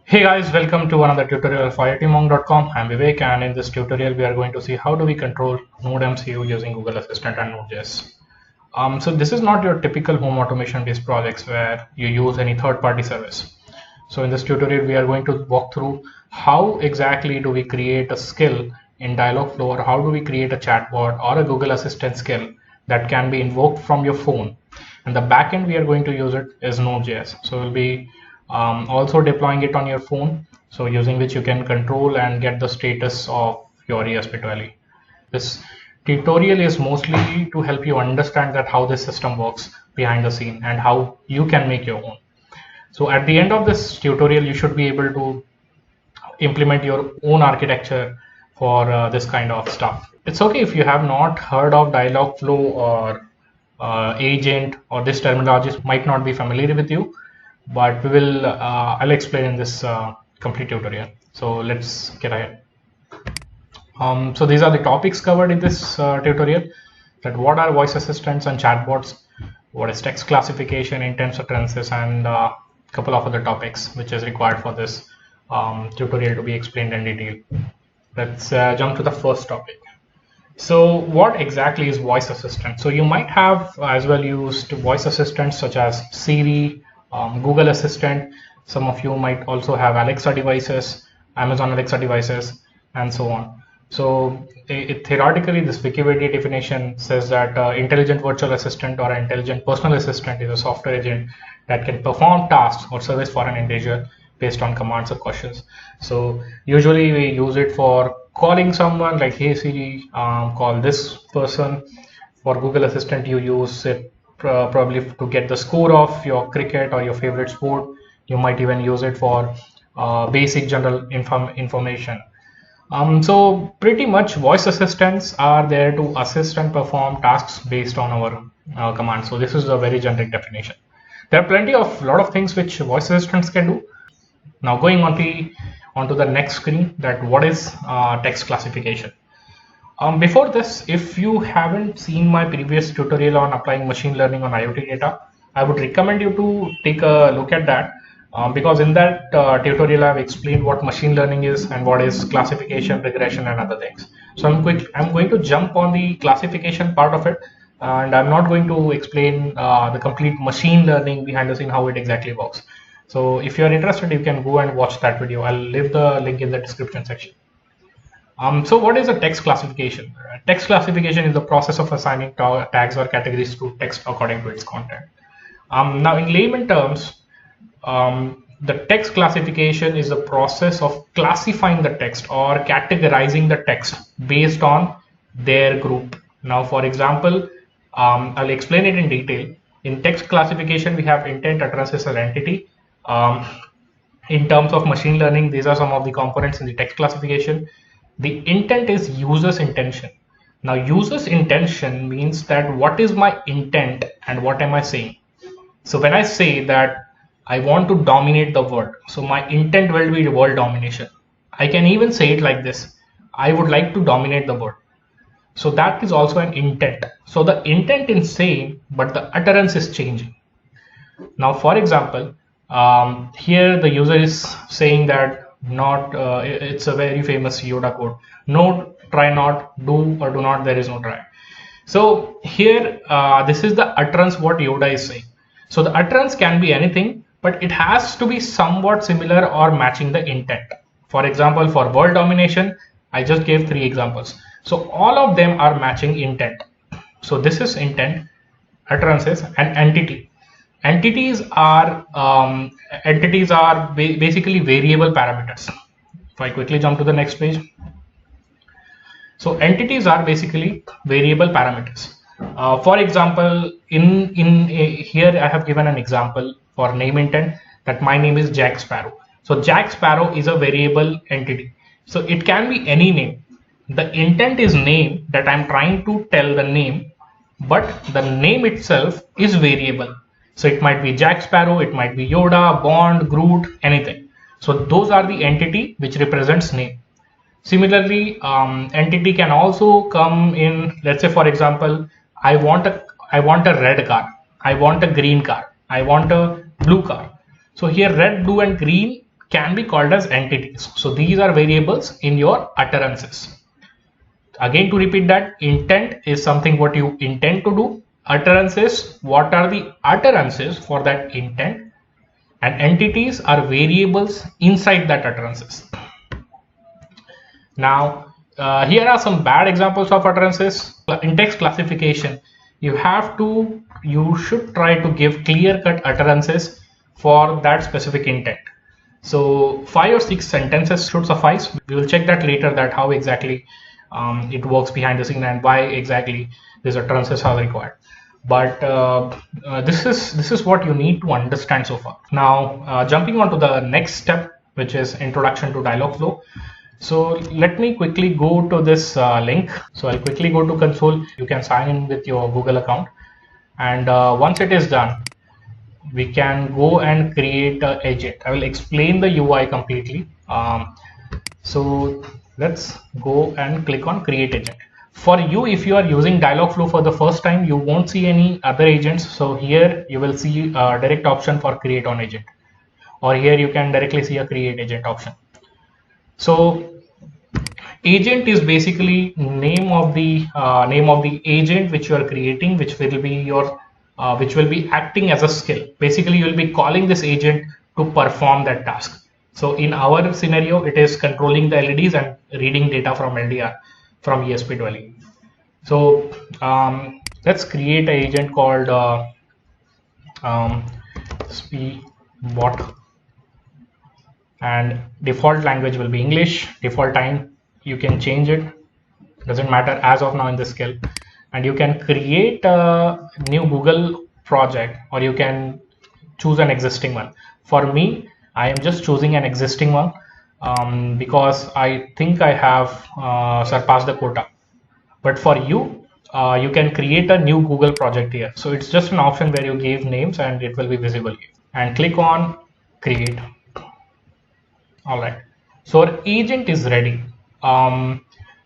Hey guys, welcome to another tutorial of iitmonk.com. I'm Vivek, and in this tutorial we are going to see how do we control Node MCU using Google Assistant and Node.js. So this is not your typical home automation based projects where you use any third-party service. So in this tutorial we are going to walk through how exactly do we create a skill in Dialogflow, or how do we create a chatbot or a Google Assistant skill that can be invoked from your phone. And the backend we are going to use it is Node.js. So we'll be also deploying it on your phone, so using which you can control and get the status of your ESP12. This tutorial is mostly to help you understand that how this system works behind the scene and how you can make your own. So at the end of this tutorial, you should be able to implement your own architecture for this kind of stuff. It's okay if you have not heard of Dialogflow or agent, or this terminology might not be familiar with you, but I'll explain in this complete tutorial. So let's get ahead. So these are the topics covered in this tutorial: that what are voice assistants and chatbots, what is text classification, intent utterances, and a couple of other topics which is required for this tutorial to be explained in detail. Let's jump to the first topic. So what exactly is voice assistant? So you might have as well used voice assistants such as Siri, Google Assistant. Some of you might also have Alexa devices, Amazon Alexa devices, and so on. So theoretically, this Wikipedia definition says that intelligent virtual assistant or intelligent personal assistant is a software agent that can perform tasks or service for an individual based on commands or questions. So usually we use it for calling someone, like, hey Siri, call this person. For Google Assistant, you use it probably to get the score of your cricket or your favorite sport. You might even use it for basic general information. So pretty much voice assistants are there to assist and perform tasks based on our commands. So this is a very generic definition. There are lot of things which voice assistants can do. Now going onto the next screen, that what is text classification. Before this, if you haven't seen my previous tutorial on applying machine learning on IoT data, I would recommend you to take a look at that, because in that tutorial I've explained what machine learning is and what is classification, regression, and other things. So I'm going to jump on the classification part of it, and I'm not going to explain the complete machine learning behind the scene, how it exactly works. So if you're interested, you can go and watch that video. I'll leave the link in the description section. So what is a text classification? Text classification is the process of assigning tags or categories to text according to its content. Now in layman terms, the text classification is the process of classifying the text or categorizing the text based on their group. Now for example, I'll explain it in detail. In text classification, we have intent, utterances, and entity. In terms of machine learning, these are some of the components in the text classification. The intent is user's intention. Now user's intention means that what is my intent and what am I saying. So when I say that I want to dominate the world, so my intent will be world domination. I can even say it like this: I would like to dominate the world. So that is also an intent. So the intent is same, but the utterance is changing. Now for example, here the user is saying that it's a very famous Yoda quote: no, try not, do or do not, there is no try. So here this is the utterance what Yoda is saying. So the utterance can be anything, but it has to be somewhat similar or matching the intent. For example, for world domination, I just gave 3 examples. So all of them are matching intent. So this is intent, utterances, and entity. Entities are basically variable parameters. If I quickly jump to the next page. So entities are basically variable parameters. For example, here I have given an example for name intent, that my name is Jack Sparrow. So Jack Sparrow is a variable entity. So it can be any name. The intent is name, that I'm trying to tell the name, but the name itself is variable. So it might be Jack Sparrow, it might be Yoda, Bond, Groot, anything. So those are the entity which represents name. Similarly, entity can also come in, let's say for example, I want a red car, I want a green car, I want a blue car. So here red, blue and green can be called as entities. So these are variables in your utterances. Again, to repeat that, intent is something what you intend to do. Utterances, what are the utterances for that intent, and entities are variables inside that utterances. Now, here are some bad examples of utterances. In text classification, you should try to give clear-cut utterances for that specific intent. So 5 or 6 sentences should suffice. We will check that later, that how exactly it works behind the scene and why exactly these utterances are required. But this is what you need to understand so far. Now, jumping on to the next step, which is introduction to Dialogflow. So let me quickly go to this link. So I'll quickly go to console. You can sign in with your Google account, and once it is done, we can go and create an agent. I will explain the UI completely. So let's go and click on create agent. For you, if you are using Dialogflow for the first time, you won't see any other agents. So here you will see a direct option for create on agent, or here you can directly see a create agent option. So agent is basically name of the agent which you are creating, which will be acting as a skill. Basically, you will be calling this agent to perform that task. So in our scenario, it is controlling the LEDs and reading data from LDR from ESP to LED. So let's create an agent called SPBot, and default language will be English. Default time, you can change it, doesn't matter as of now in this skill. And you can create a new Google project, or you can choose an existing one. For me, I am just choosing an existing one because I think I have surpassed the quota. But for you, you can create a new Google project here. So it's just an option where you give names and it will be visible here. And click on create. All right. So our agent is ready.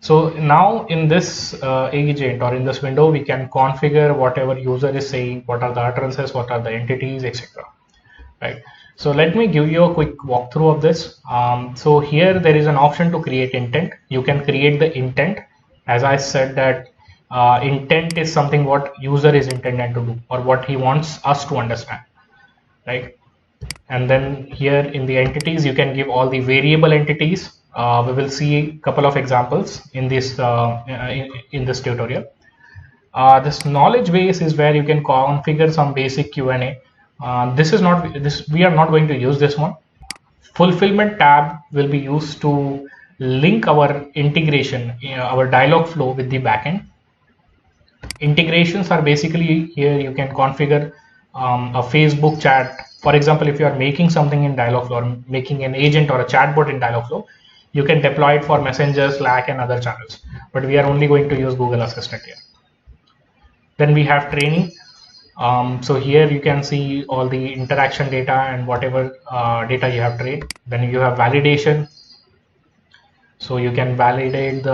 So now in this agent, or in this window, we can configure whatever user is saying, what are the utterances, what are the entities, etc. Right. So let me give you a quick walkthrough of this. So here there is an option to create intent. You can create the intent. As I said that intent is something what user is intended to do, or what he wants us to understand, right? And then here in the entities, you can give all the variable entities. We will see a couple of examples in this in this tutorial. This knowledge base is where you can configure some basic Q&A. We are not going to use this one. Fulfillment tab will be used to link our integration, our Dialogflow with the backend. Integrations are basically here you can configure a Facebook chat. For example, if you are making something in Dialogflow, or making an agent or a chatbot in Dialogflow, you can deploy it for Messenger, Slack, and other channels. But we are only going to use Google Assistant here. Then we have training. So here you can see all the interaction data and whatever data you have trained. Then you have validation. So you can validate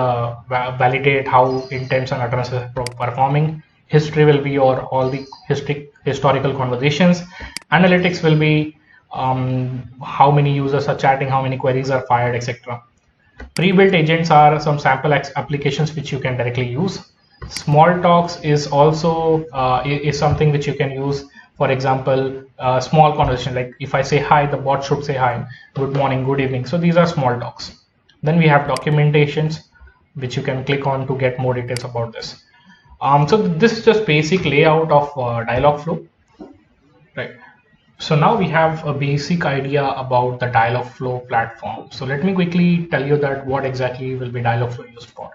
how intents and utterances are performing. History will be all the historical conversations. Analytics will be how many users are chatting, how many queries are fired, etc. Pre-built agents are some sample applications which you can directly use. Small talks is also is something which you can use. For example, small conversation, like if I say hi, the bot should say hi, good morning, good evening. So these are small talks. Then we have documentations, which you can click on to get more details about this. So this is just basic layout of Dialogflow, right? So now we have a basic idea about the Dialogflow platform. So let me quickly tell you that what exactly will be Dialogflow used for.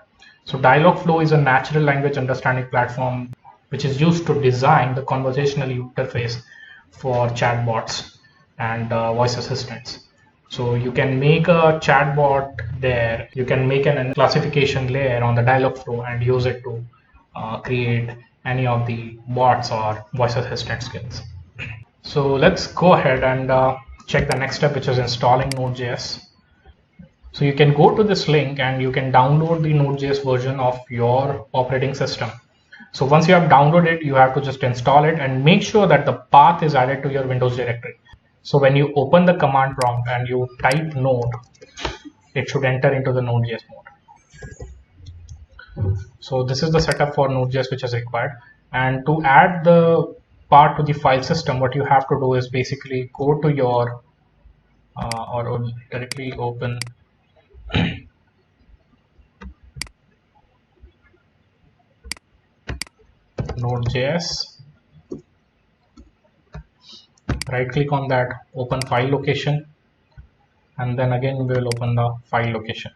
So Dialogflow is a natural language understanding platform which is used to design the conversational interface for chatbots and voice assistants. So you can make a chatbot there. You can make a classification layer on the Dialogflow and use it to create any of the bots or voice assistant skills. So let's go ahead and check the next step, which is installing Node.js. So you can go to this link and you can download the Node.js version of your operating system. So once you have downloaded it, you have to just install it and make sure that the path is added to your Windows directory. So when you open the command prompt and you type node, it should enter into the Node.js mode. So this is the setup for Node.js which is required. And to add the part to the file system, what you have to do is basically go to your or directly open Node.js, right click on that, open file location, and then again we will open the file location.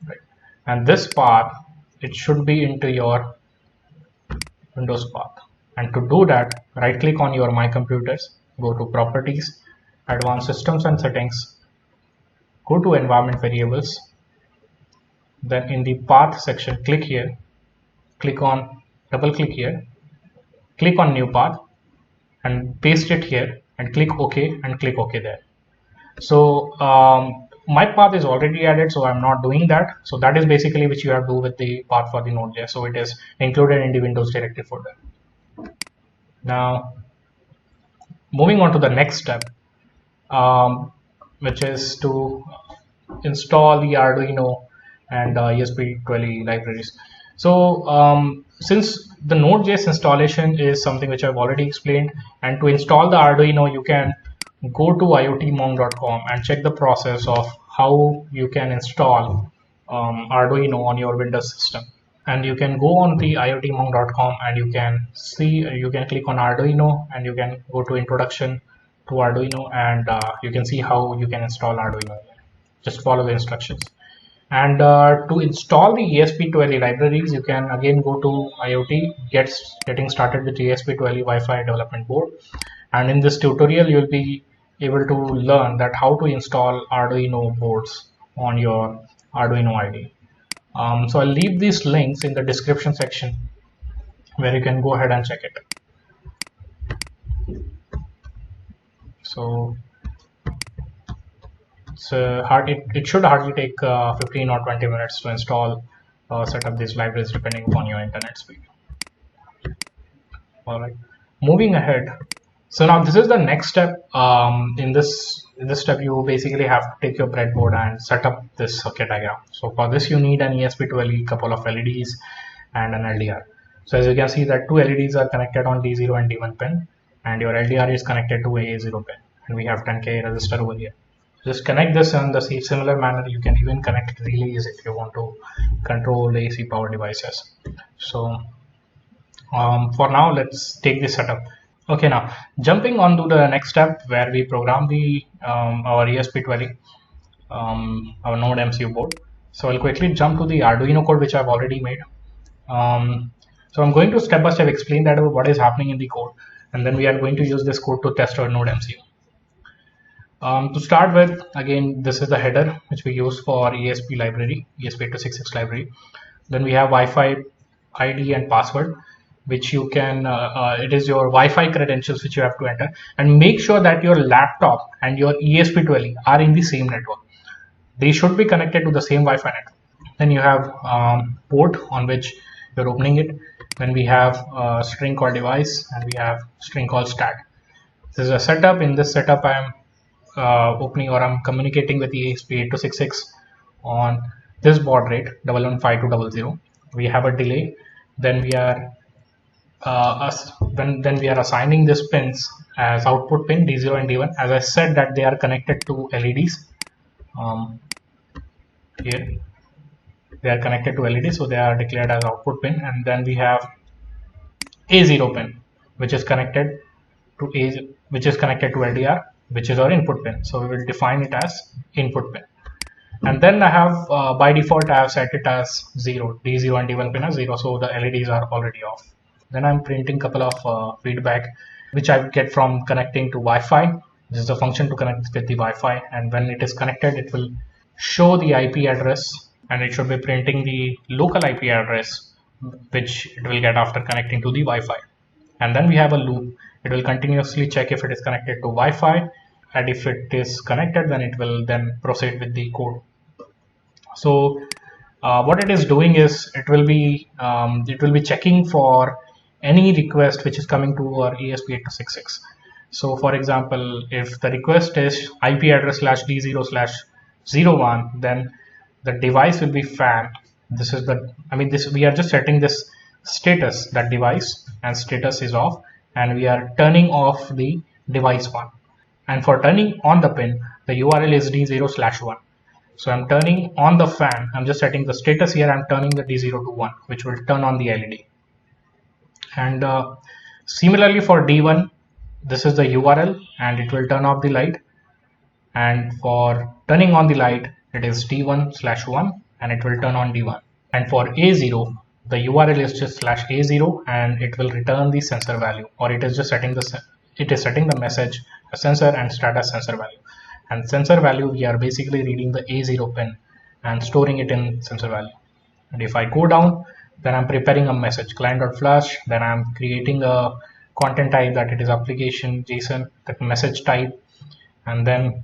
Right. And this path, it should be into your Windows path. And to do that, right click on your My Computers, go to Properties, Advanced Systems and Settings, go to Environment Variables, then in the Path section, click here, double click here, click on New Path and paste it here and click OK and click OK there. So my path is already added, so I'm not doing that. So that is basically which you have to do with the path for the Node.js. So it is included in the Windows directory folder. Now, moving on to the next step, which is to install the Arduino and ESP32 libraries. So since the Node.js installation is something which I've already explained, and to install the Arduino, you can go to iotmonk.com and check the process of how you can install Arduino on your Windows system. And you can go on the iotmonk.com and you can see, you can click on Arduino and you can go to introduction to Arduino, and you can see how you can install Arduino. Just follow the instructions. And to install the ESP32 libraries, you can again go to IoT, getting started with ESP32 Wi-Fi development board. And in this tutorial, you'll be able to learn that how to install Arduino boards on your Arduino IDE. So I'll leave these links in the description section where you can go ahead and check it. So it should hardly take 15 or 20 minutes to install set up these libraries depending upon your internet speed. All right, moving ahead. So now this is the next step. In this step, you basically have to take your breadboard and set up this circuit diagram. So for this, you need an ESP32, couple of LEDs, and an LDR. So as you can see that two LEDs are connected on D0 and D1 pin, and your LDR is connected to A0 pin, and we have 10K resistor over here. Just connect this in the similar manner. You can even connect relays if you want to control AC power devices. So for now, let's take this setup. Okay, now jumping on to the next step where we program the our ESP32, our Node MCU board. So I'll quickly jump to the Arduino code which I've already made. So I'm going to step by step explain that what is happening in the code, and then we are going to use this code to test our Node MCU. To start with, again, this is the header which we use for ESP library, ESP8266 library. Then we have Wi-Fi ID and password, which you can, it is your Wi-Fi credentials which you have to enter, and make sure that your laptop and your ESP32 are in the same network. They should be connected to the same Wi-Fi network. Then you have port on which you're opening it. Then we have a string called device, and we have string called stat. This is a setup. In this setup, I'm opening, or I'm communicating with the ESP8266 on this baud rate 115200. We have a delay. Then we are then we are assigning these pins as output pin D0 and D1. As I said that they are connected to LEDs. Here they are connected to LEDs, so they are declared as output pin. And then we have A0 pin, which is connected to LDR, which is our input pin. So we will define it as input pin. And then I have by default I have set it as 0, D0 and D1 pin as 0, so the LEDs are already off. Then I'm printing a couple of feedback which I get from connecting to Wi-Fi. This is a function to connect with the Wi-Fi, and when it is connected, it will show the IP address, and it should be printing the local IP address which it will get after connecting to the Wi-Fi. And then we have a loop. It will continuously check if it is connected to Wi-Fi, and if it is connected, then it will then proceed with the code. So what it is doing is it will be checking for any request which is coming to our ESP8266. So for example, if the request is IP address /d0/01, then the device will be fan. This is the, we are just setting this status, that device and status is off, and we are turning off the device one. And for turning on the pin, the URL is d0/1. So I'm turning on the fan. I'm just setting the status here. I'm turning the D0 to 1, which will turn on the LED. And similarly for D1, this is the URL and it will turn off the light. And for turning on the light, it is D1/1 and it will turn on D1. And for A0, the URL is just /A0 and it will return the sensor value, or it is just setting the message a sensor and status sensor value. And sensor value, we are basically reading the A0 pin and storing it in sensor value. And if I go down, then I'm preparing a message client.flush, then I'm creating a content type that it is application JSON, that message type, and then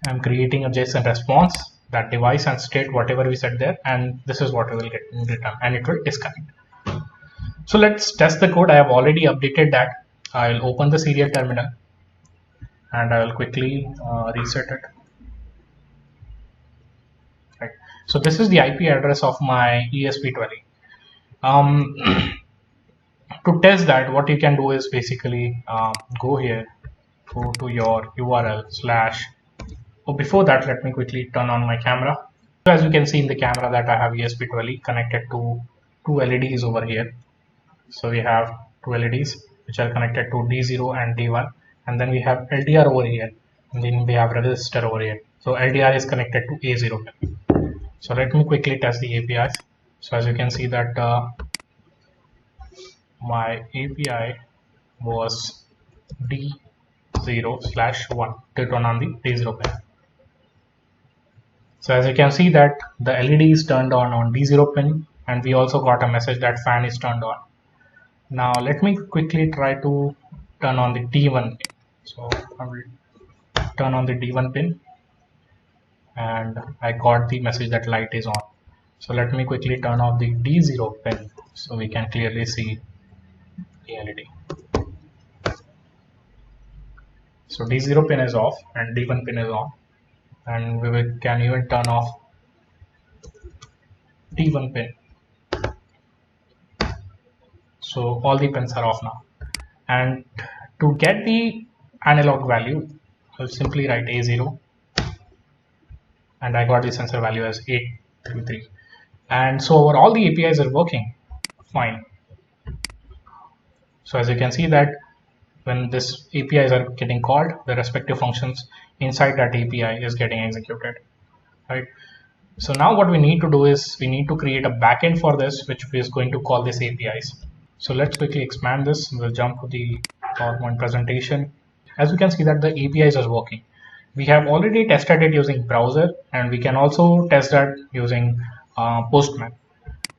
I'm creating a JSON response, that device and state whatever we set there, and this is what we will get in return, and it will disconnect. So let's test the code. I have already updated that. I'll open the serial terminal and I will quickly reset it. Right. So this is the IP address of my ESP82. To test that, what you can do is basically go here, go to your URL / before that, let me quickly turn on my camera. So as you can see in the camera that I have ESP82 connected to two LEDs over here. So we have two LEDs which are connected to D0 and D1, and then we have LDR over here, and then we have resistor over here. So LDR is connected to A0 pin. So let me quickly test the APIs. So as you can see that my API was D0/1 to turn on the D0 pin. So as you can see that the LED is turned on D0 pin, and we also got a message that fan is turned on. Now let me quickly try to turn on the D1 pin. So I will turn on the D1 pin and I got the message that light is on. So let me quickly turn off the D0 pin so we can clearly see the LED. So D0 pin is off and D1 pin is on, and can even turn off D1 pin. So all the pins are off now. And to get the analog value, I'll simply write A0, and I got the sensor value as 833. And so all the APIs are working fine. So as you can see that when this APIs are getting called, the respective functions inside that API is getting executed, right? So now what we need to do is we need to create a backend for this, which is going to call this APIs. So let's quickly expand this. We'll jump to the PowerPoint presentation. As you can see that the APIs is working. We have already tested it using browser, and we can also test that using Postman.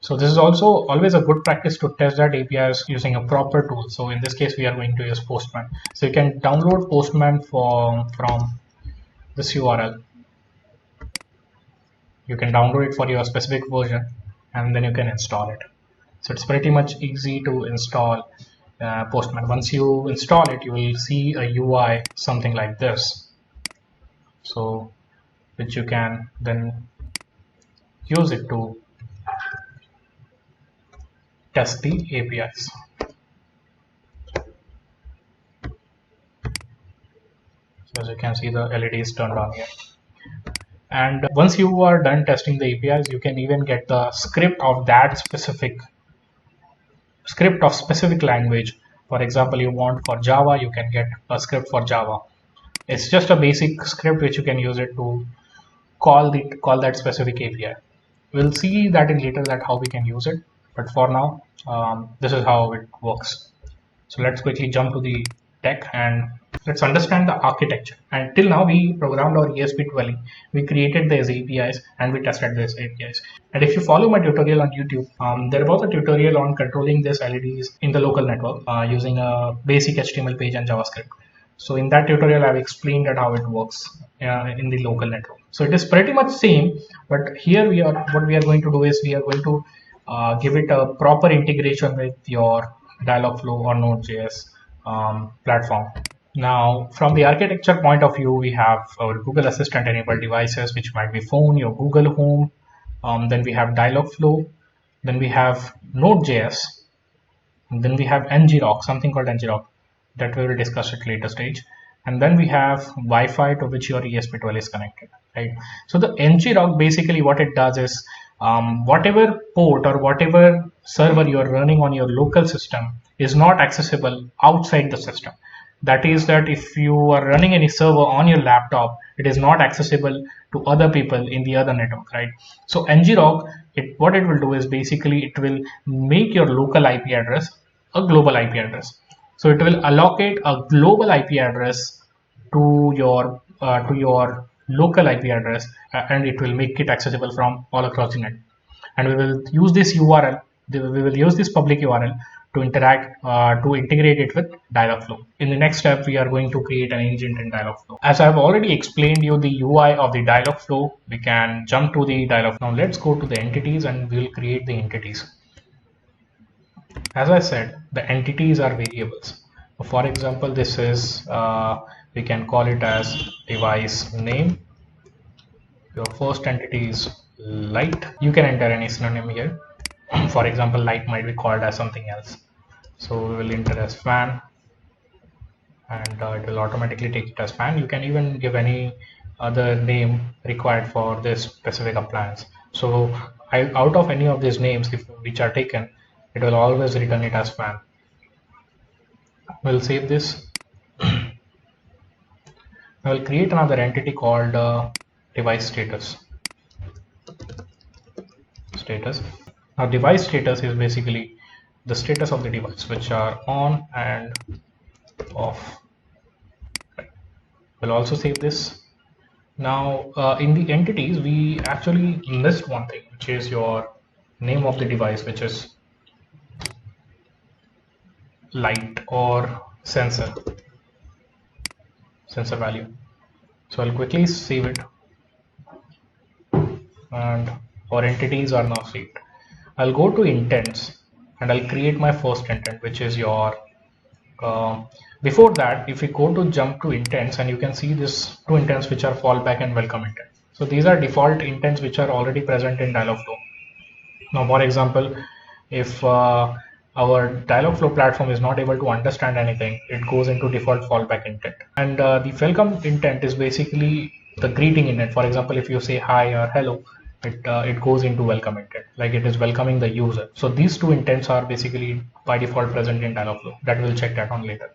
So this is also always a good practice to test that APIs using a proper tool. So in this case, we are going to use Postman. So you can download Postman from this URL. You can download it for your specific version, and then you can install it. So it's pretty much easy to install Postman. Once you install it, you will see a UI something like this. So which you can then use it to test the APIs. So as you can see, the LED is turned on here. And once you are done testing the APIs, you can even get the script of that specific language. For example, you want for Java, you can get a script for Java. It's just a basic script which you can use it to call that specific API. We'll see that in later that how we can use it, but for now this is how it works. So let's quickly jump to the tech and let's understand the architecture. And till now we programmed our ESP82. We created these APIs and we tested these APIs. And if you follow my tutorial on YouTube, there was a tutorial on controlling these LEDs in the local network using a basic HTML page and JavaScript. So in that tutorial, I've explained that how it works in the local network. So it is pretty much same, but here what we are going to do is we are going to give it a proper integration with your Dialogflow or Node.js platform. Now, from the architecture point of view, we have our Google Assistant enabled devices, which might be phone, your Google Home. Then we have Dialogflow. Then we have Node.js. And then we have ngrok, something called ngrok, that we will discuss at later stage. And then we have Wi-Fi to which your ESP12 is connected, right? So the ngrok, basically what it does is whatever port or whatever server you are running on your local system is not accessible outside the system. That is that if you are running any server on your laptop, it is not accessible to other people in the other network, right? So ngrok, what it will do is basically it will make your local IP address a global IP address. So it will allocate a global IP address to your local IP address, and it will make it accessible from all across the net. And we will use this URL. We will use this public URL to interact, to integrate it with Dialogflow. In the next step, we are going to create an agent in Dialogflow. As I've already explained you the UI of the Dialogflow, we can jump to the Dialogflow. Now let's go to the entities and we'll create the entities. As I said, the entities are variables. For example, this is, we can call it as device name. Your first entity is light. You can enter any synonym here. For example, light might be called as something else. So we will enter as fan, and it will automatically take it as fan. You can even give any other name required for this specific appliance. So out of any of these names which are taken, it will always return it as fan. We'll save this. I will create another entity called device status. Now device status is basically the status of the device, which are on and off. We'll also save this. Now in the entities, we actually missed one thing, which is your name of the device, which is light or sensor value. So I'll quickly save it, and our entities are now saved. I'll go to intents and I'll create my first intent, which is your before that, if we go to jump to intents, and you can see this two intents which are fallback and welcome intent. So these are default intents which are already present in Dialogflow. Now for example, if our Dialogflow platform is not able to understand anything, it goes into default fallback intent. And the welcome intent is basically the greeting intent. For example, if you say hi or hello, it goes into welcome intent, like it is welcoming the user. So these two intents are basically by default present in Dialogflow. That we'll check that on later.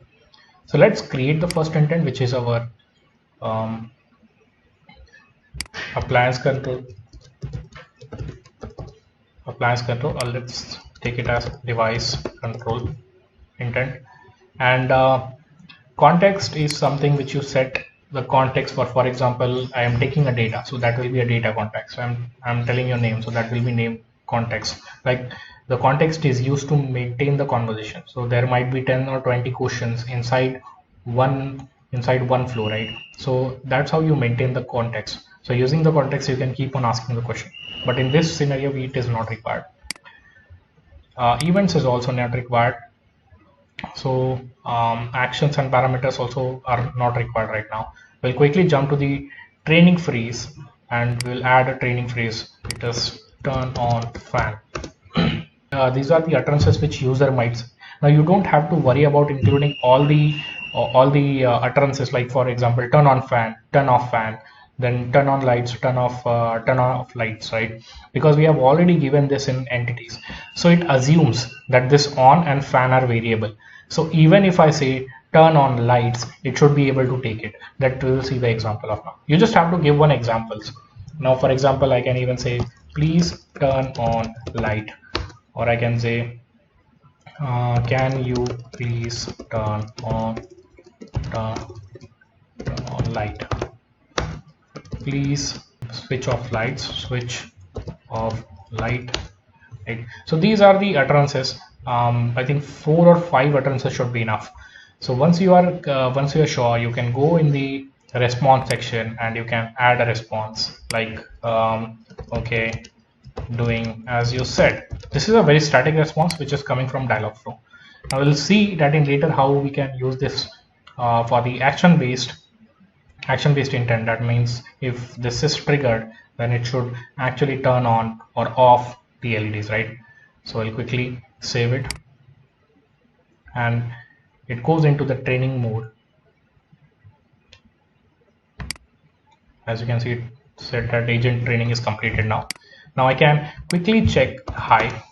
So let's create the first intent, which is our appliance control. Let's take it as device control intent. And context is something which you set the context for. For example, I am taking a data, so that will be a data context. So I'm telling your name, so that will be name context. Like the context is used to maintain the conversation. So there might be 10 or 20 questions inside one flow, right? So that's how you maintain the context. So using the context, you can keep on asking the question. But in this scenario, it is not required. Events is also not required. So actions and parameters also are not required right now. We'll quickly jump to the training phrase, and we'll add a training phrase. It is turn on fan. These are the utterances which user might say. Now you don't have to worry about including all the utterances, like for example, turn on fan, turn off fan, then turn on lights, turn off lights, right? Because we have already given this in entities. So it assumes that this on and fan are variable. So even if I say turn on lights, it should be able to take it. That we will see the example of now. You just have to give one examples. Now for example, I can even say please turn on light, or I can say can you please turn on light. Please switch off lights, switch off light, right? So these are the utterances. I think 4 or 5 utterances should be enough. So once you are sure, you can go in the response section and you can add a response like okay, doing as you said. This is a very static response which is coming from Dialogflow. Now we'll see that in later how we can use this for the action-based intent. That means if this is triggered, then it should actually turn on or off the LEDs, right? So I'll quickly save it, and it goes into the training mode. As you can see, it said that agent training is completed now. Now I can quickly check. Hi,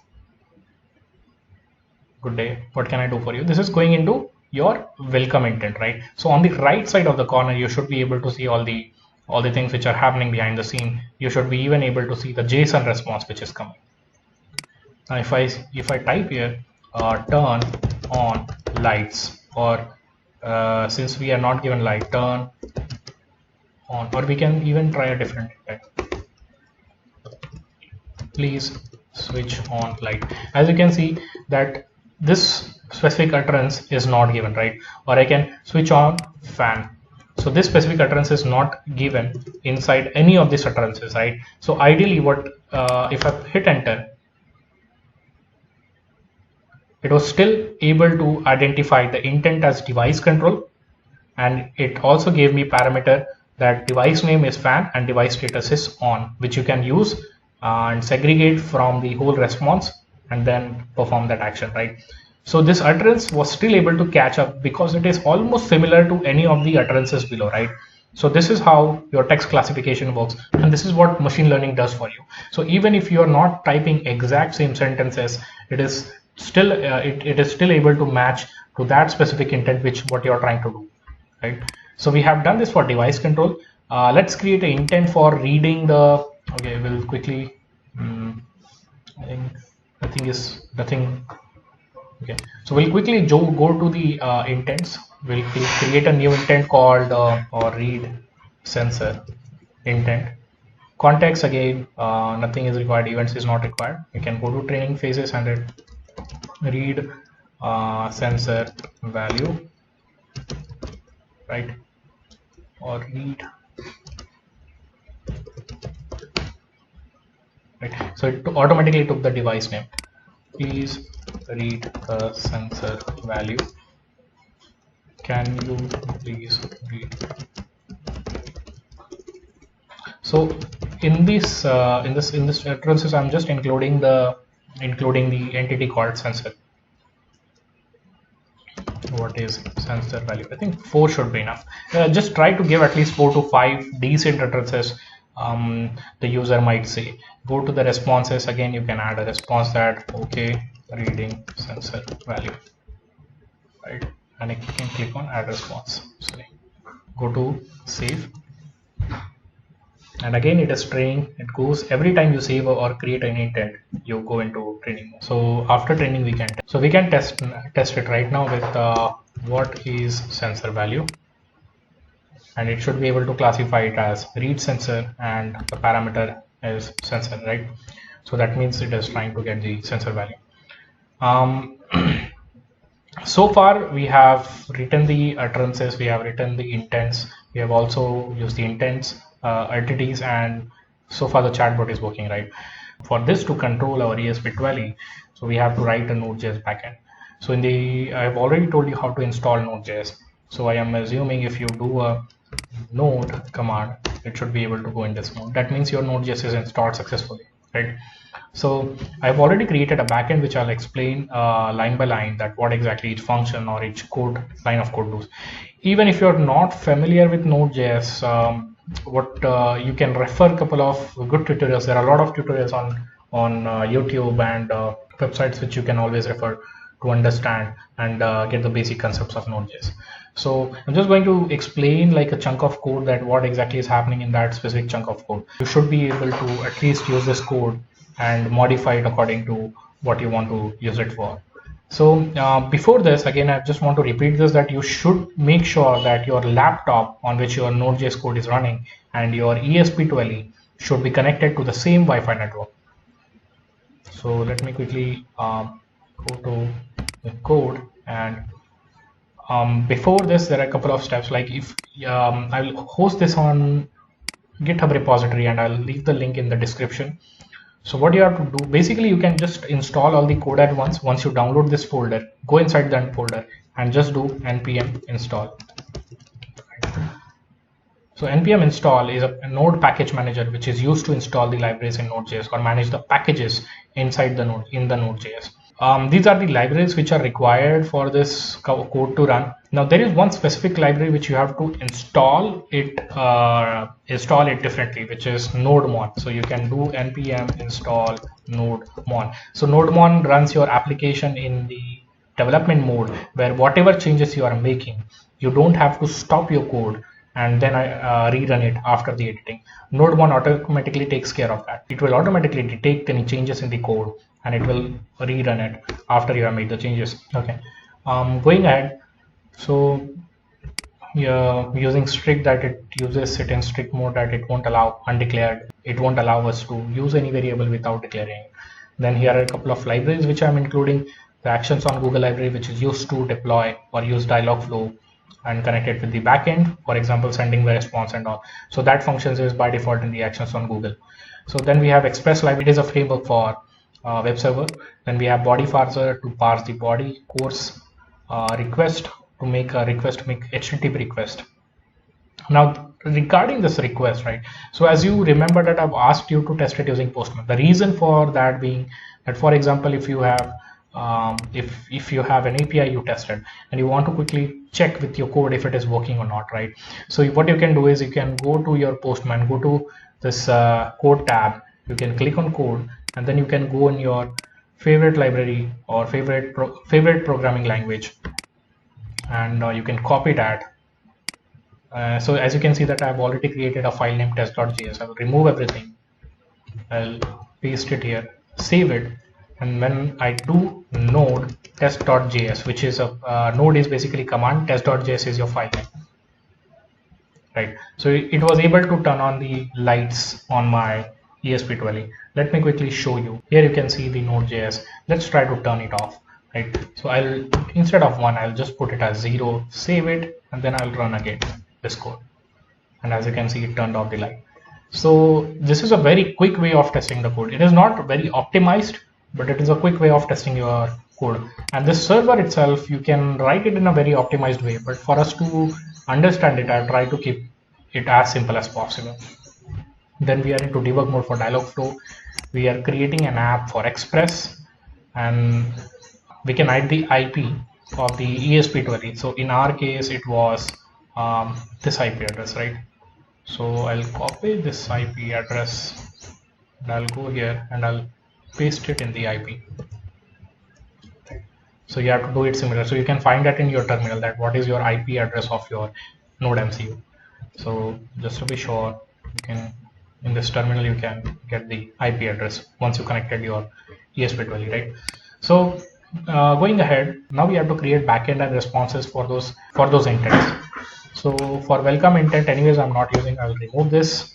good day, what can I do for you? This is going into your welcome intent, right? So on the right side of the corner, you should be able to see all the things which are happening behind the scene. You should be even able to see the JSON response which is coming. Now if I type here turn on lights, or since we are not given light, turn on, or we can even try a different intent. Please switch on light. As you can see that this specific utterance is not given, right? Or I can switch on fan. So this specific utterance is not given inside any of these utterances, right? So ideally what if I hit enter, it was still able to identify the intent as device control, and it also gave me parameter that device name is fan and device status is on, which you can use and segregate from the whole response and then perform that action, right? So this utterance was still able to catch up because it is almost similar to any of the utterances below, right? So this is how your text classification works, and this is what machine learning does for you. So even if you are not typing exact same sentences, it is still it is still able to match to that specific intent which what you are trying to do, right? So we have done this for device control. Let's create an intent for reading the. Okay, we'll quickly. I think nothing. Okay, so we'll quickly go to the intents. We'll create a new intent called or read sensor intent. Context again, nothing is required. Events is not required. We can go to training phases and read sensor value, right? Or read, right? So it automatically took the device name. Please read the sensor value. Can you please read? So in this utterances, I'm just including the entity called sensor. What is sensor value? I think 4 should be enough. Just try to give at least 4 to 5 decent utterances. The user might say. Go to the responses. Again, you can add a response that okay, reading sensor value, right? And you can click on add response. Sorry. Go to save. And again, it is training. It goes every time you save or create an intent, you go into training mode. So after training, we can test it right now with what is sensor value, and it should be able to classify it as read sensor, and the parameter is sensor, right? So that means it is trying to get the sensor value. So far we have written the utterances, we have written the intents, we have also used the intents, entities, and so far the chatbot is working, right? For this to control our ESP12e, so we have to write a Node.js backend. So I have already told you how to install Node.js. So I am assuming if you do a node command, it should be able to go in this mode. That means your Node.js is installed successfully, right? So I've already created a backend which I'll explain line by line that what exactly each function or each line of code does. Even if you're not familiar with Node.js, you can refer a couple of good tutorials. There are a lot of tutorials on YouTube and websites which you can always refer to understand and get the basic concepts of Node.js. So I'm just going to explain like a chunk of code that what exactly is happening in that specific chunk of code. You should be able to at least use this code and modify it according to what you want to use it for. So before this, again, I just want to repeat this, that you should make sure that your laptop on which your Node.js code is running and your ESP12e should be connected to the same Wi-Fi network. So let me quickly go to the code, and before this there are a couple of steps. Like if I'll host this on GitHub repository, and I'll leave the link in the description. So what you have to do, basically you can just install all the code at once. Once you download this folder, go inside that folder and just do npm install. So npm install is a node package manager which is used to install the libraries in Node.js or manage the packages inside the node in the Node.js. These are the libraries which are required for this code to run. Now there is one specific library which you have to install it differently, which is NodeMon. So you can do npm install NodeMon. So NodeMon runs your application in the development mode, where whatever changes you are making, you don't have to stop your code and then rerun it after the editing. NodeMon automatically takes care of that. It will automatically detect any changes in the code and it will rerun it after you have made the changes. Okay, going ahead. So using strict, that it uses it in strict mode, that it won't allow undeclared. It won't allow us to use any variable without declaring. Then here are a couple of libraries which I'm including. The Actions on Google library, which is used to deploy or use Dialogflow and connect it with the backend, for example sending the response and all. So that functions is by default in the Actions on Google. So then we have Express library. It is a framework for web server. Then we have Body Parser to parse the body. Course request to make a request, make HTTP request. Now regarding this request, right, so as you remember that I've asked you to test it using Postman. The reason for that being that, for example, if you have if you have an API you tested and you want to quickly check with your code if it is working or not, right? So what you can do is you can go to your Postman, go to this code tab, you can click on code, and then you can go in your favorite library or favorite programming language, and you can copy that. So as you can see that I've already created a file named test.js. I will remove everything, I'll paste it here, save it, and when I do node test.js, which is a node is basically command, test.js is your file name, right? So it was able to turn on the lights on my ESP20. Let me quickly show you. Here you can see the Node.js. Let's try to turn it off, right? So I'll, instead of 1, I'll just put it as 0, save it, and then I'll run again this code. And as you can see, it turned off the light. So this is a very quick way of testing the code. It is not very optimized, but it is a quick way of testing your code. And this server itself, you can write it in a very optimized way, but for us to understand it, I'll try to keep it as simple as possible. Then we are into debug mode for Dialogflow. We are creating an app for Express, and we can hide the IP of the ESP20. So in our case, it was this IP address, right? So I'll copy this IP address and I'll go here and I'll paste it in the IP. So you have to do it similar. So you can find that in your terminal, that what is your IP address of your Node MCU. So just to be sure, you can, in this terminal, you can get the IP address once you connected your ESP20, right? So going ahead, now we have to create backend and responses for those intents. So for welcome intent, anyways, I'm not using, I'll remove this.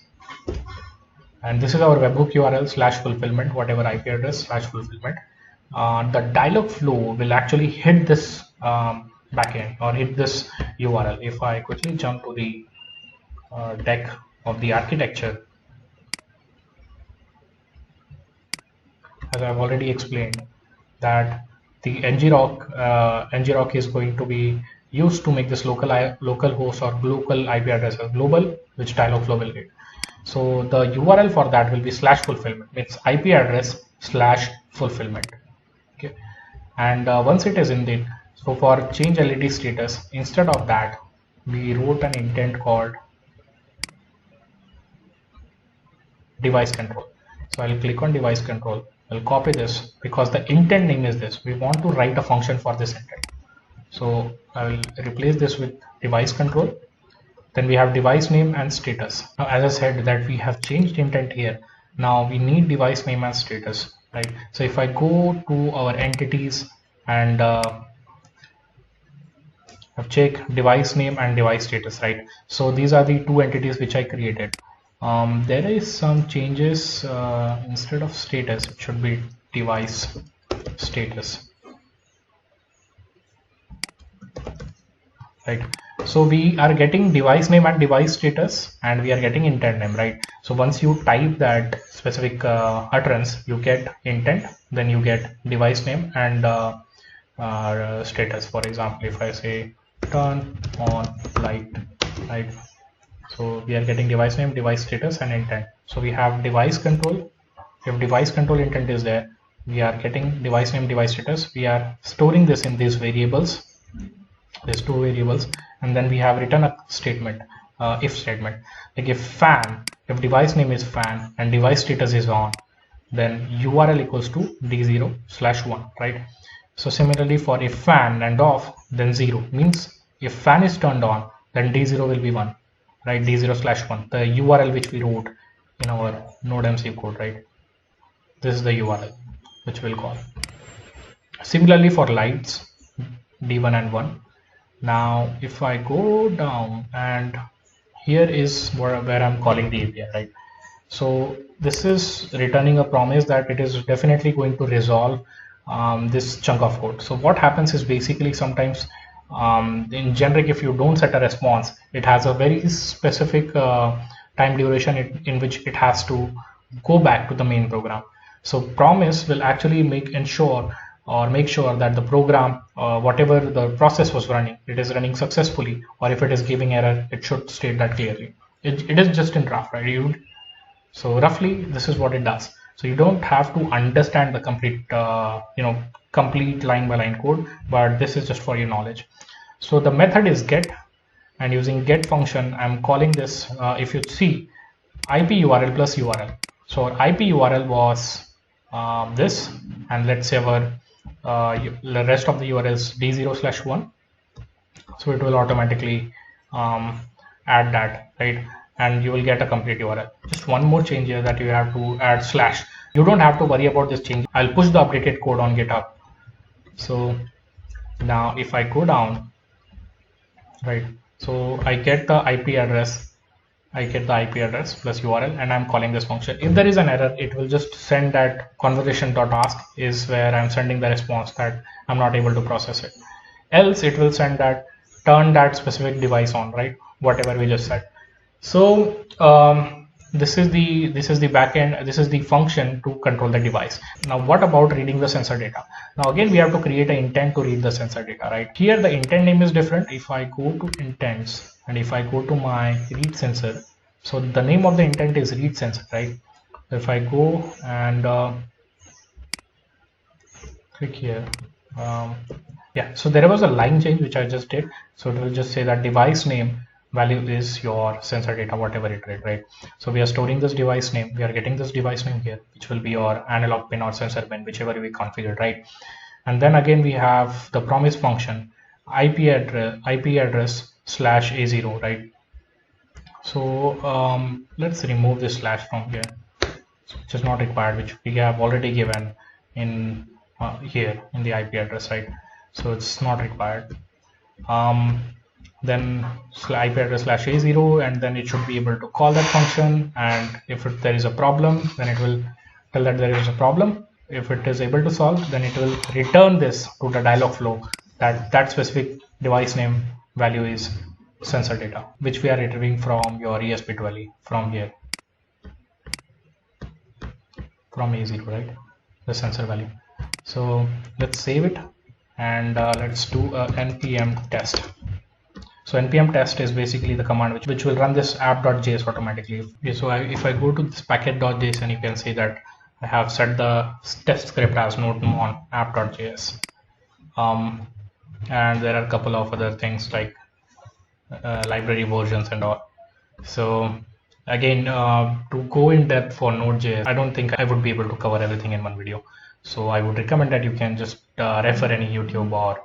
And this is our webhook URL /fulfillment, whatever IP address /fulfillment. The Dialogflow will actually hit this backend or hit this URL. If I quickly jump to the deck of the architecture, as I've already explained, that the ngrok is going to be used to make this local host or local IP address as global, which Dialogflow will hit. So the URL for that will be /fulfillment. It's IP address /fulfillment. Okay, and once it is in it, so for change LED status, instead of that, we wrote an intent called device control. So I'll click on device control. I'll copy this because the intent name is this. We want to write a function for this intent. So I will replace this with device control. Then we have device name and status. Now, as I said that we have changed intent here. Now we need device name and status, right? So if I go to our entities and I've checked device name and device status, right? So these are the two entities which I created. There is some changes. Instead of status, it should be device status, right? So we are getting device name and device status, and we are getting intent name, right? So once you type that specific utterance, you get intent, then you get device name and status. For example, if I say turn on light, right? So we are getting device name, device status, and intent. So we have device control. If device control intent is there, we are getting device name, device status. We are storing this in these variables. There's two variables, and then we have return a statement, if statement. Like if device name is fan and device status is on, then URL equals to d0/1, right? So similarly for if fan and off, then 0 means if fan is turned on, then d0 will be 1, right? d0/1, the URL which we wrote in our NodeMCU code, right? This is the URL which we'll call. Similarly for lights, d1 and 1. Now if I go down, and here is where I'm calling the API, right? So this is returning a promise that it is definitely going to resolve this chunk of code. So what happens is basically sometimes in generic, if you don't set a response, it has a very specific time duration in which it has to go back to the main program. So promise will actually make sure that the program, whatever the process was running, it is running successfully, or if it is giving error, it should state that clearly. It is just in draft, right? So roughly this is what it does. So you don't have to understand the complete, complete line by line code, but this is just for your knowledge. So the method is get, and using get function, I'm calling this, if you see, IP URL plus URL. So our IP URL was this, and let's say our the rest of the URL is d0/1. So it will automatically add that, right? And you will get a complete URL. Just one more change here, that you have to add slash. You don't have to worry about this change. I'll push the updated code on GitHub. So now if I go down, right, so I get the IP address plus URL, and I'm calling this function. If there is an error, it will just send that conversation.ask is where I'm sending the response that I'm not able to process it. Else it will send that turn that specific device on, right? Whatever we just said. So this is the backend. This is the function to control the device. Now what about reading the sensor data? Now again, we have to create an intent to read the sensor data, right? Here the intent name is different. If I go to intents, and if I go to my read sensor, so the name of the intent is read sensor, right? If I go and click here, yeah, so there was a line change which I just did. So it will just say that device name value is your sensor data, whatever it read, right? So we are storing this device name. We are getting this device name here, which will be your analog pin or sensor pin, whichever we configured, right? And then again we have the promise function, IP address /A0, right? So let's remove this slash from here, which is not required, which we have already given in here in the IP address, right? So it's not required. Then IP address /A0, and then it should be able to call that function, and if there is a problem, then it will tell that there is a problem. If it is able to solve, then it will return this to the dialog flow that specific device name value is sensor data, which we are retrieving from your ESP12 from here, from A0, right? The sensor value. So let's save it, and let's do a npm test. So npm test is basically the command which will run this app.js automatically. So if I go to this packet.json, you can see that I have set the test script as node-mon app.js. And there are a couple of other things like library versions and all. So again, to go in depth for Node.js, I don't think I would be able to cover everything in one video. So I would recommend that you can just refer any YouTube or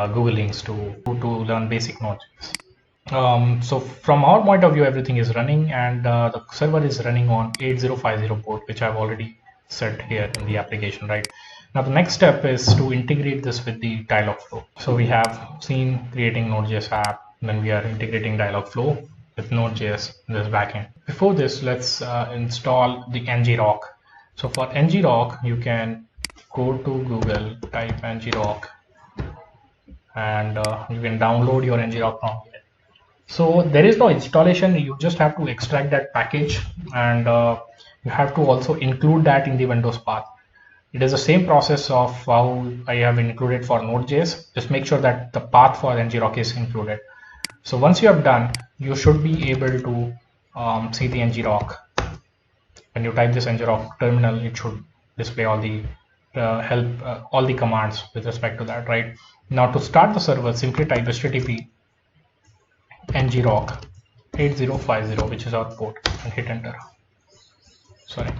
Google links to learn basic Node.js. So from our point of view, everything is running, and the server is running on 8050 port, which I've already set here in the application, right? Now the next step is to integrate this with the Dialogflow. So we have seen creating Node.js app, then we are integrating Dialogflow with Node.js in this backend. Before this, let's install the ngrok. So for ngrok, you can go to Google, type ngrok, and you can download your ngrok from here. So there is no installation, you just have to extract that package, and you have to also include that in the Windows path. It is the same process of how I have included for Node.js. Just make sure that the path for ngrok is included. So once you have done, you should be able to see the ngrok. When you type this ngrok terminal, it should display all the all the commands with respect to that, right? Now to start the server, simply type http ngrok 8050, which is our port, and hit enter. Sorry,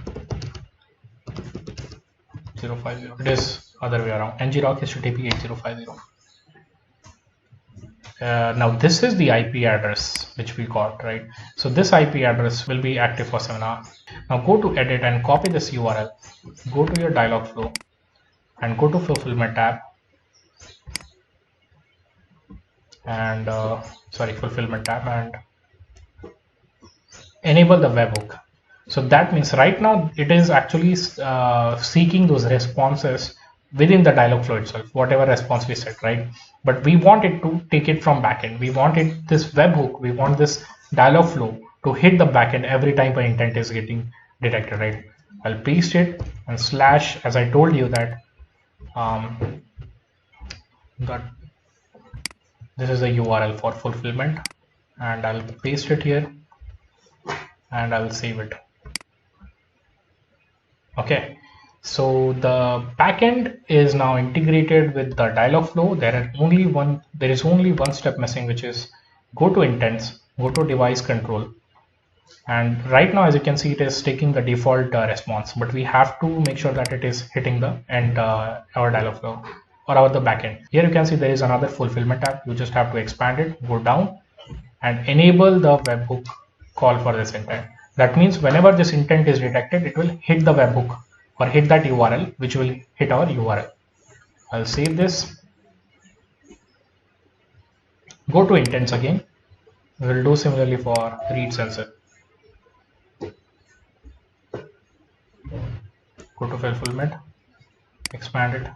050. It is other way around. ngrok http 8050. Now this is the IP address which we got, right? So this IP address will be active for 7 hours. Now go to edit and copy this URL. Go to your dialog flow and go to fulfillment tab, and fulfillment tab, and enable the webhook. So that means right now it is actually seeking those responses within the dialog flow itself, whatever response we set, right? But we want it to take it from backend. We want it, this webhook, we want this dialog flow to hit the backend every time an intent is getting detected, right? I'll paste it and slash, as I told you that this is the URL for fulfillment, and I'll paste it here and I'll save it. Okay, so the backend is now integrated with the dialog flow. There is only one step missing, which is go to intents, go to device control, and right now, as you can see, it is taking the default response, but we have to make sure that it is hitting the end our dialog flow or the backend. Here you can see there is another fulfillment tab. You just have to expand it, go down, and enable the webhook call for this intent. That means whenever this intent is detected, it will hit the webhook or hit that URL, which will hit our URL. I'll save this. Go to intents again. We'll do similarly for read sensor. Go to fulfillment, expand it,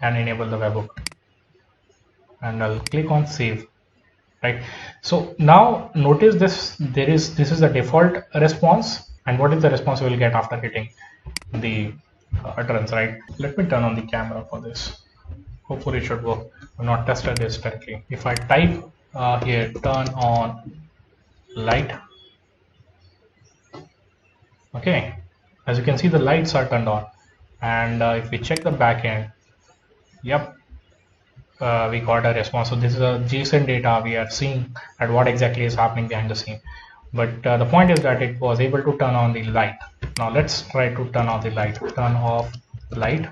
and enable the webhook. And I'll click on save. Right. So now notice this. This is the default response, and what is the response we will get after hitting the utterance, right? Let me turn on the camera for this. Hopefully it should work. I've not tested this directly. If I type here turn on light, okay, as you can see the lights are turned on, and if we check the backend, yep, we got a response. So this is a JSON data. We are seeing at what exactly is happening behind the scene. But the point is that it was able to turn on the light. Now let's try to turn on the light. Turn off light.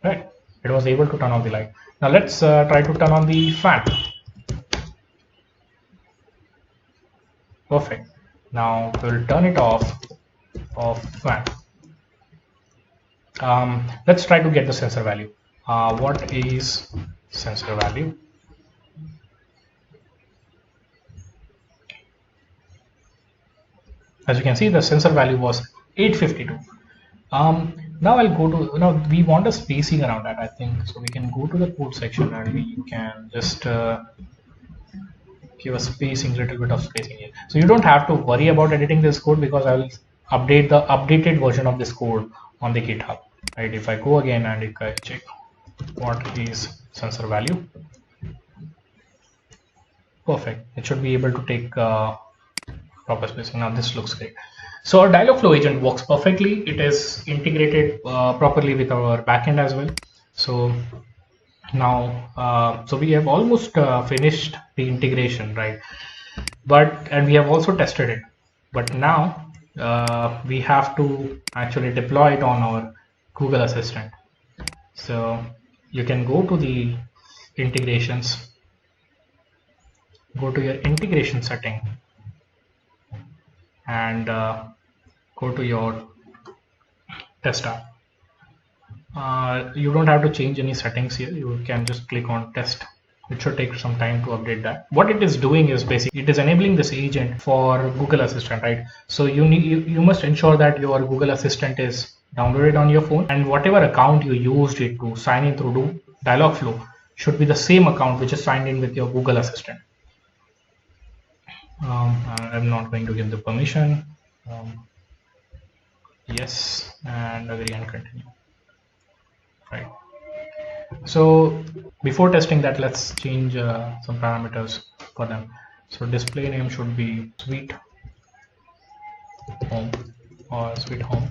Right. It was able to turn on the light. Now let's try to turn on the fan. Perfect. Now we'll turn it off fan. Let's try to get the sensor value. What is sensor value? As you can see, the sensor value was 852. Now I'll go to, now we want a spacing around that, I think. So we can go to the code section and we can just give a spacing, little bit of spacing here. So you don't have to worry about editing this code, because I will update the updated version of this code on the GitHub. Right? If I go again and if I check what is sensor value, perfect. It should be able to take proper spacing. Now this looks great. So our dialog flow agent works perfectly. It is integrated properly with our backend as well. So now, so we have almost finished the integration, right? And we have also tested it. But now we have to actually deploy it on our Google Assistant. So you can go to the integrations, go to your integration setting, and go to your test app. You don't have to change any settings here. You can just click on test. It should take some time to update that. What it is doing is basically it is enabling this agent for Google Assistant, right? So you must ensure that your Google Assistant is downloaded on your phone, and whatever account you used it to sign in through Dialogflow, should be the same account which is signed in with your Google Assistant. I'm not going to give the permission. Yes, and agree and continue. Right. So before testing that, let's change some parameters for them. So display name should be Sweet Home or Sweet Home,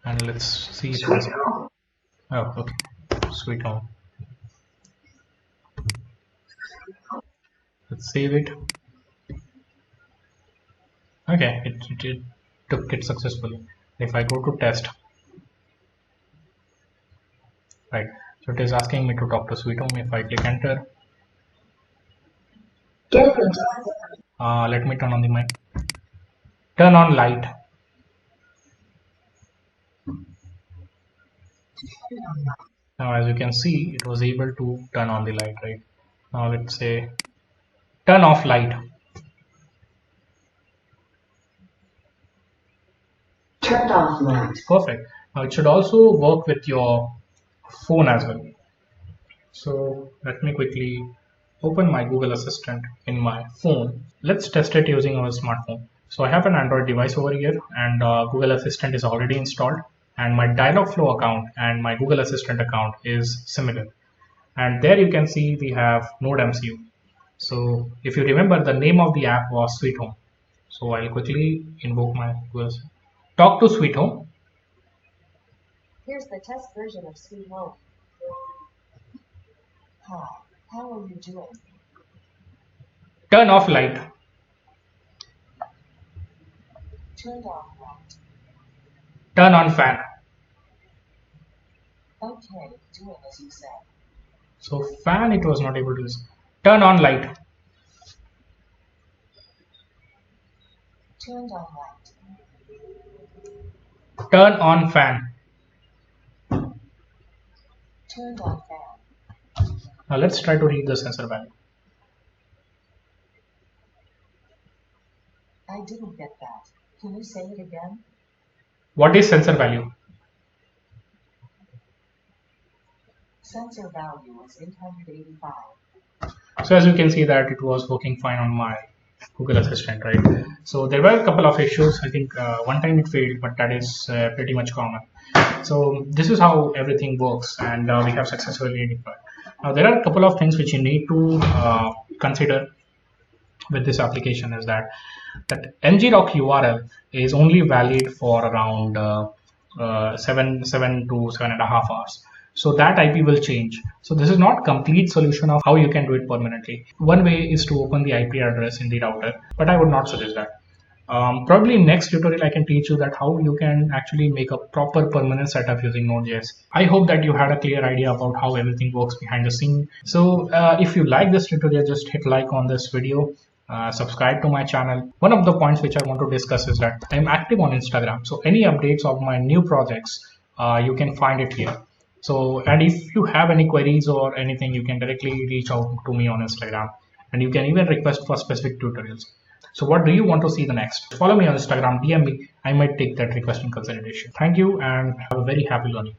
and let's see if it's, oh, okay, Sweet Home. Let's save it. Okay, it took it successfully. If I go to test, right, so it is asking me to talk to Sweet Home. If I click enter, let me turn on the mic. Turn on light. Now as you can see, it was able to turn on the light, right? Now let's say turn off light. Turned off light. Perfect. Now it should also work with your phone as well. So let me quickly open my Google Assistant in my phone. Let's test it using our smartphone. So I have an Android device over here, and Google Assistant is already installed, and my Dialogflow account and my Google Assistant account is similar. And there you can see we have NodeMCU. So if you remember, the name of the app was Sweet Home. So I'll quickly invoke my Google Assistant. Talk to Sweet Home. Here's the test version of Sweet Home. Hi, how are you doing? Turn off light. Turned off light. Turn on fan. Okay, doing as you said. So fan it was not able to listen. Turn on light. Turned on light. Turn on fan. Turned on fan. Now let's try to read the sensor value. I didn't get that. Can you say it again? What is sensor value? Sensor value is 885. So as you can see that it was working fine on my Google Assistant, right? So there were a couple of issues. I think one time it failed, but that is pretty much common. So this is how everything works, and we have successfully deployed. Now there are a couple of things which you need to consider with this application is that ngrok URL is only valid for around 7 to 7.5 hours. So that IP will change. So this is not complete solution of how you can do it permanently. One way is to open the IP address in the router, but I would not suggest that. Probably in next tutorial I can teach you that how you can actually make a proper permanent setup using Node.js. I hope that you had a clear idea about how everything works behind the scene. So if you like this tutorial, just hit like on this video. Subscribe to my channel. One of the points which I want to discuss is that I'm active on Instagram. So any updates of my new projects, you can find it here. So, and if you have any queries or anything, you can directly reach out to me on Instagram, and you can even request for specific tutorials. So what do you want to see the next? Follow me on Instagram, DM me. I might take that request in consideration. Thank you and have a very happy learning.